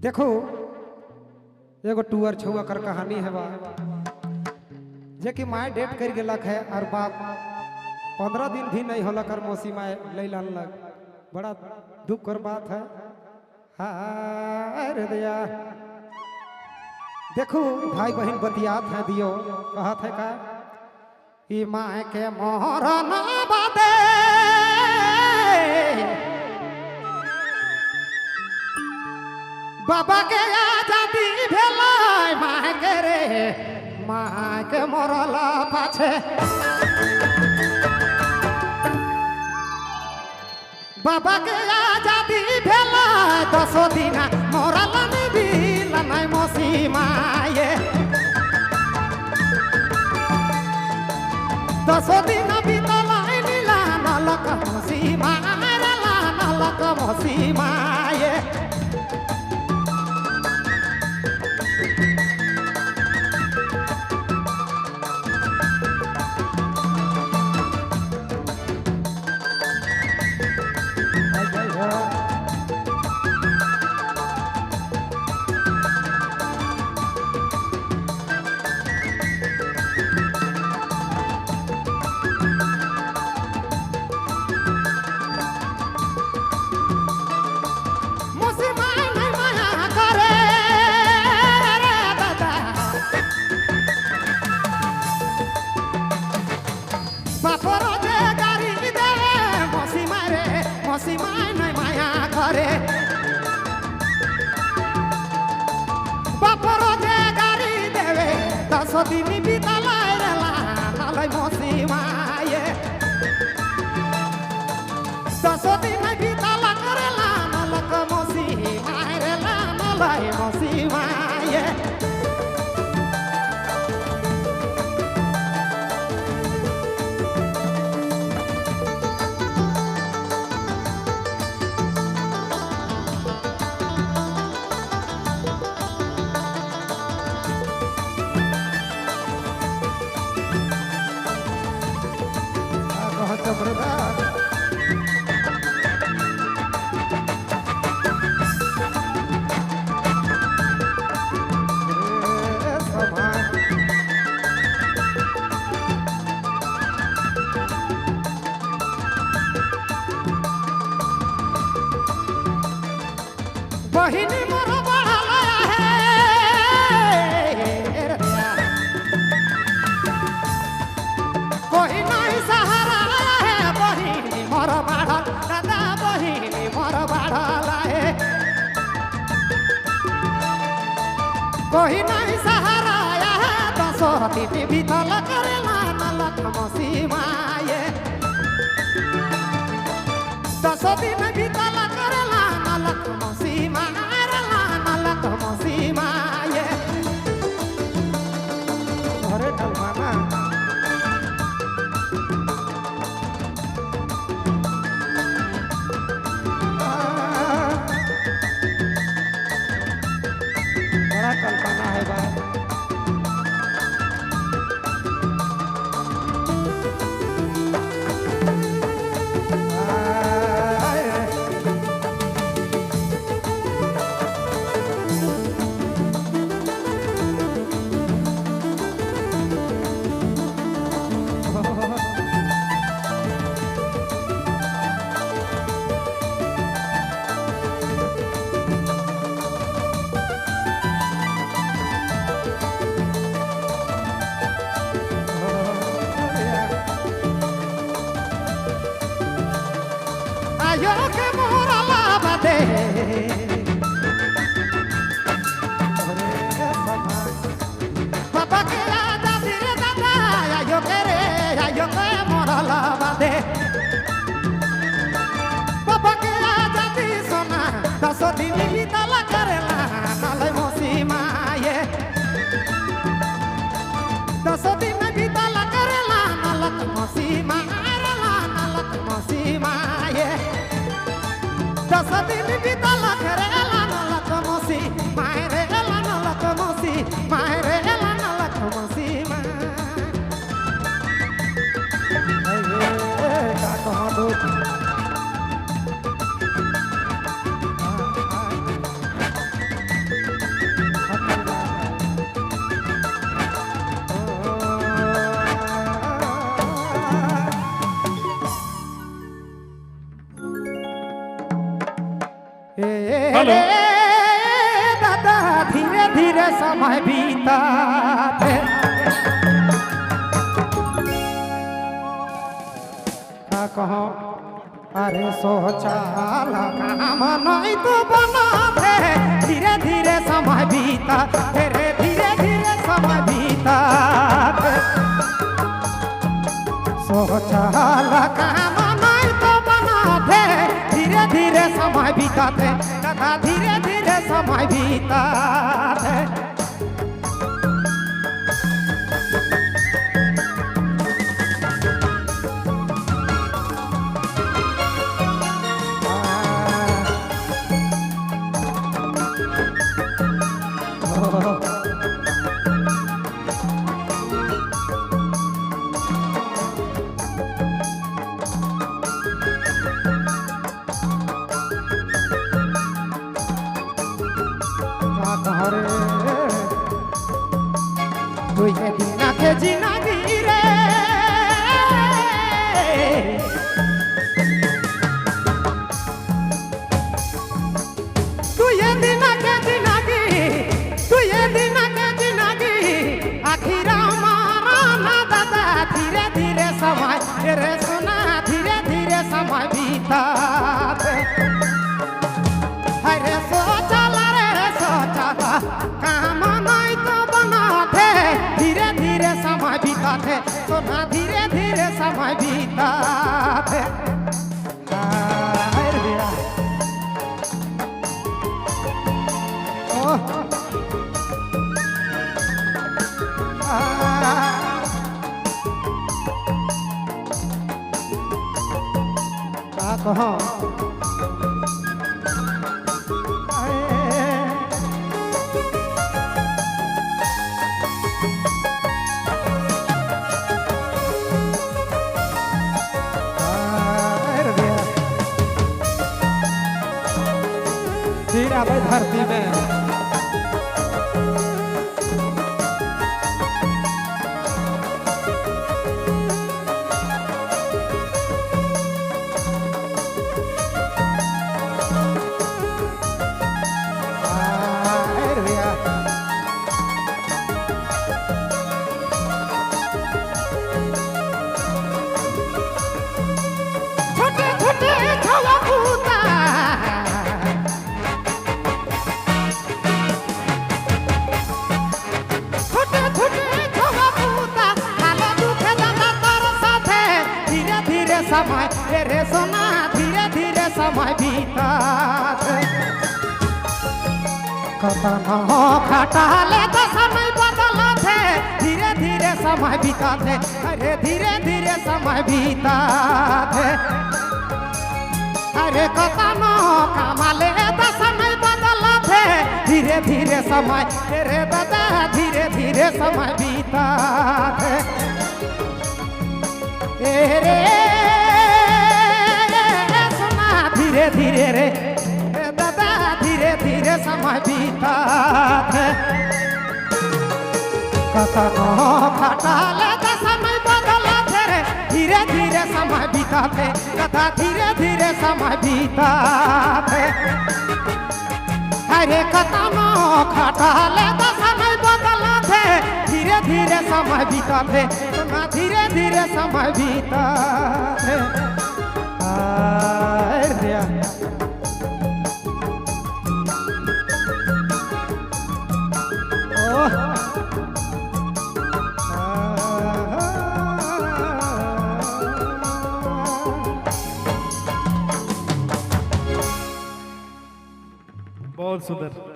देखो एगो टूअर छुआ कर कहानी है बा जे कि माए डेट कर गेलक है और बाप 15 दिन भी नहीं होला कर मौसी माए ले लानलक। बड़ा दुख कर बात है। हाय रे दया। देखो भाई बहन बतियात है दियो कहत है का ई माए के मोहरन बादे बाबा के आजादी भेलाय माए के रे माए के मरला पाछे बाबा के आजादी भेलाय 10 दिन मरला नि बिला নাই मौसी माए 10 दिन बितलाय नीला नलक मौसी माए ला नलक मौसी माए दिन बितलाय रे लानलय मौसी माए 10 दिन बितला करे लानलक मौसी माए रे लानलय मौसी माए बहिनी मोर बढ़ाया है कोई नहीं सहारा है बहिनी मोर बढ़ा दादा बहिनी मोर बढ़ाला है कोई नहीं सहारा है 10 दिन बितल करे लानलक मौसी माए 10 दिन बितल करे लानलक मौसी माए लानलक मौसी माए अरे ढलवाना बड़ा कल्पना है बात yo que mora la bate papá que ada dire dada ya yo quere ya yo que mora la bate papá que ada di sona 10 din bitala karela nalay mausi maye 10 din bitala karela nalak mausi maye nalak mausi maye 10 दिन बितला करे लानलक मौसी माए रे लानलक मौसी माए रे लानलक मौसी माए का कहां दो हेलो दादा धीरे धीरे समय बीता थे का कहो अरे सोचा काम नहीं तो बना थे धीरे धीरे समय बीता रे धीरे धीरे समय बीता थे सोचा काम नहीं तो बना थे धीरे धीरे समय बीताते तथा धीरे धीरे समय बीताते তুই দিনাকে জিনাগি রে তুই দিনাকে জিনাগি তুই দিনাকে জিনাগি আখিরা মারা না দাদা ধীরে ধীরে সময় রে সোনা ধীরে ধীরে সময় বিতাতে হরে সোচালা রে সোচালা কাম নাই তো बनाते धीरे धीरे समय बीताते सोना धीरे धीरे समय बीताते कहो हीरा भाई धरती में छोटे छोटे छवा पूता समय रे सोना धीरे धीरे समय बीताते कतना खटाले तो समय बदलते धीरे धीरे समय बीताते अरे धीरे धीरे समय बीताते अरे कतना कमाले तो समय बदलते धीरे धीरे समय रे दादा धीरे धीरे समय बीताते रे धीरे धीरे रे दादा धीरे धीरे समय बीताते कतनो खटाले तो समय बदलते रे धीरे धीरे समय बीताते कथा धीरे धीरे समय बीताते अरे कतनो खटाले तो समय बदलते धीरे धीरे समय बीताते धीरे धीरे समय बीताते बहुत सुंदर।